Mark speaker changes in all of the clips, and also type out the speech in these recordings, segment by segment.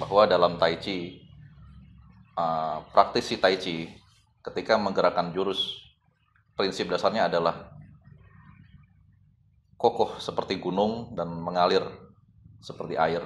Speaker 1: bahwa dalam Tai Chi, praktisi Tai Chi ketika menggerakkan jurus, prinsip dasarnya adalah kokoh seperti gunung dan mengalir seperti air.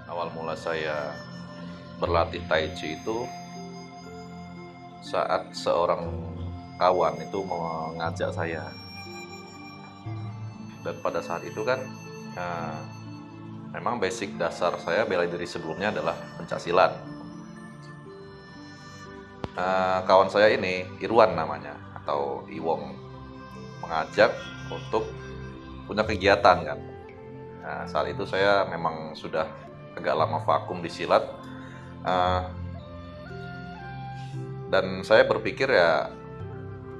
Speaker 1: Awal mula saya berlatih Tai Chi itu saat seorang kawan itu mengajak saya. Dan pada saat itu kan memang basic dasar saya bela diri sebelumnya adalah pencaksilat. Kawan saya ini Irwan namanya atau Iwong mengajak untuk punya kegiatan kan. Nah, saat itu saya memang sudah agak lama vakum di silat, dan saya berpikir ya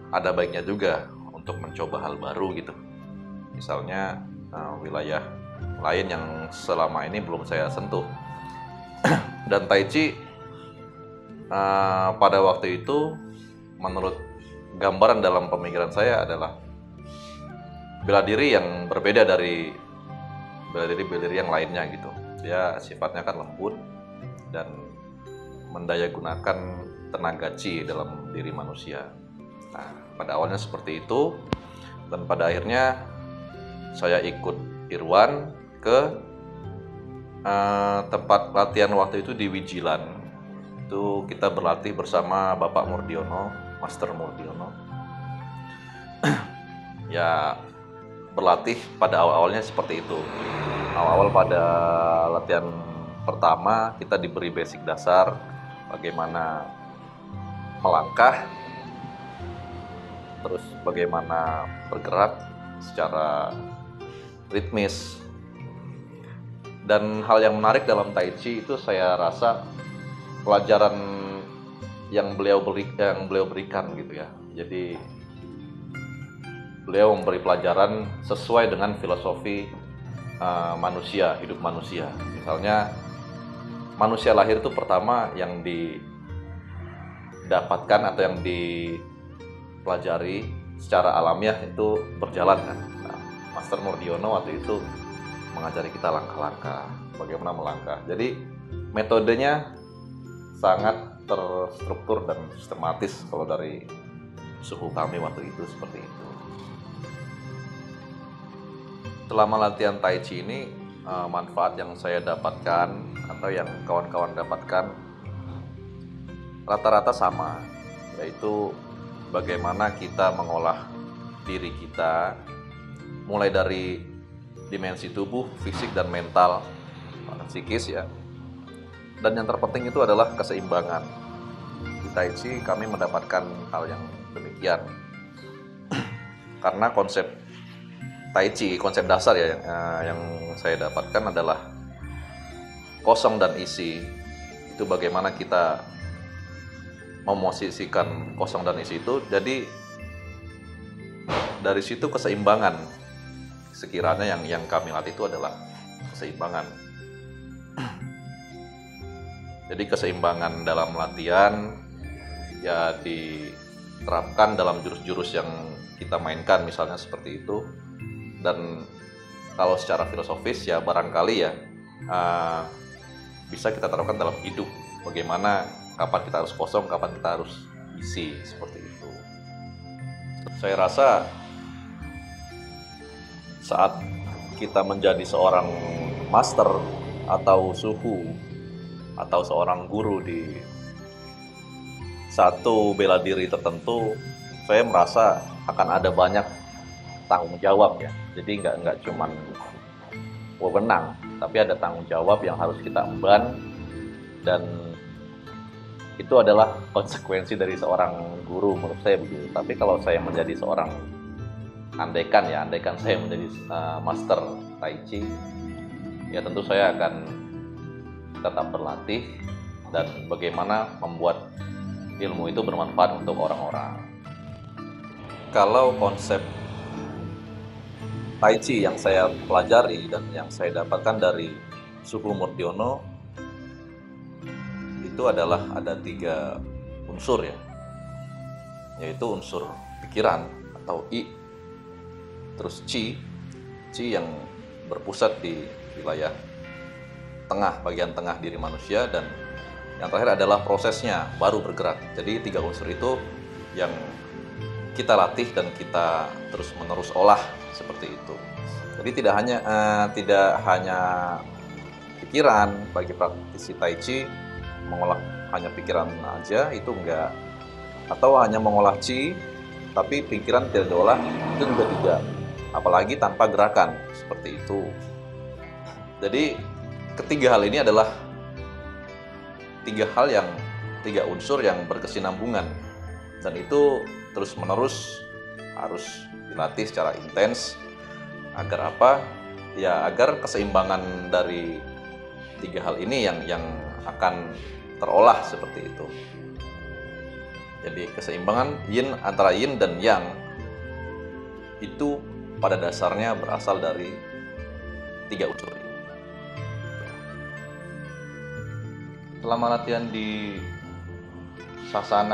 Speaker 1: ada baiknya juga untuk mencoba hal baru gitu. Misalnya wilayah lain yang selama ini belum saya sentuh. Dan Tai Chi pada waktu itu menurut gambaran dalam pemikiran saya adalah bela diri yang berbeda dari bela diri yang lainnya gitu. Dia sifatnya kan lembut dan mendayagunakan tenaga chi dalam diri manusia. Nah, pada awalnya seperti itu, dan pada akhirnya saya ikut Irwan ke tempat latihan waktu itu di Wijilan. Itu kita berlatih bersama Bapak Murdiono, Master Murdiono. Ya, berlatih pada awal-awalnya seperti itu. Awal-awal pada latihan pertama kita diberi basic dasar bagaimana melangkah, terus bagaimana bergerak secara ritmis. Dan hal yang menarik dalam Tai Chi itu saya rasa pelajaran yang beliau berikan gitu ya. Jadi beliau memberi pelajaran sesuai dengan filosofi manusia, hidup manusia. Misalnya manusia lahir itu pertama yang didapatkan atau yang dipelajari secara alamiah itu berjalan kan. Nah, Master Murdiono waktu itu mengajari kita langkah-langkah, bagaimana melangkah. Jadi metodenya sangat terstruktur dan sistematis kalau dari suhu kami waktu itu seperti itu. Selama latihan Tai Chi ini, manfaat yang saya dapatkan atau yang kawan-kawan dapatkan rata-rata sama, yaitu bagaimana kita mengolah diri kita mulai dari dimensi tubuh, fisik dan mental, psikis ya. Dan yang terpenting itu adalah keseimbangan. Di Tai Chi kami mendapatkan hal yang demikian. Karena konsep Tai Chi, konsep dasar ya yang saya dapatkan adalah kosong dan isi. Itu bagaimana kita memosisikan kosong dan isi itu. Jadi dari situ keseimbangan. Sekiranya yang kami latih itu adalah keseimbangan. Jadi keseimbangan dalam latihan ya diterapkan dalam jurus-jurus yang kita mainkan, misalnya seperti itu. Dan kalau secara filosofis ya barangkali ya bisa kita terapkan dalam hidup. Bagaimana kapan kita harus kosong, kapan kita harus isi, seperti itu. Saya rasa saat kita menjadi seorang master atau suhu atau seorang guru di satu bela diri tertentu, saya merasa akan ada banyak tanggung jawab ya. Jadi nggak cuman wewenang, tapi ada tanggung jawab yang harus kita emban, dan itu adalah konsekuensi dari seorang guru menurut saya begitu. Tapi kalau saya menjadi seorang, andaikan saya menjadi master Tai Chi, ya tentu saya akan tetap berlatih dan bagaimana membuat ilmu itu bermanfaat untuk orang-orang. Kalau konsep Tai Chi yang saya pelajari dan yang saya dapatkan dari suku Murdiono itu adalah ada 3 unsur ya, yaitu unsur pikiran atau I, terus Qi yang berpusat di wilayah tengah, bagian tengah diri manusia, dan yang terakhir adalah prosesnya baru bergerak. Jadi 3 unsur itu yang kita latih dan kita terus menerus olah seperti itu. Jadi tidak hanya pikiran. Bagi praktisi Tai Chi mengolah hanya pikiran aja itu enggak, atau hanya mengolah Qi tapi pikiran tidak diolah, itu juga tidak, apalagi tanpa gerakan seperti itu. Jadi ketiga hal ini adalah 3 unsur yang berkesinambungan, dan itu terus menerus harus dilatih secara intens. Agar apa? Ya agar keseimbangan dari 3 hal ini yang akan terolah seperti itu. Jadi keseimbangan antara yin dan yang itu pada dasarnya berasal dari 3 unsur ini. Selama latihan di sasana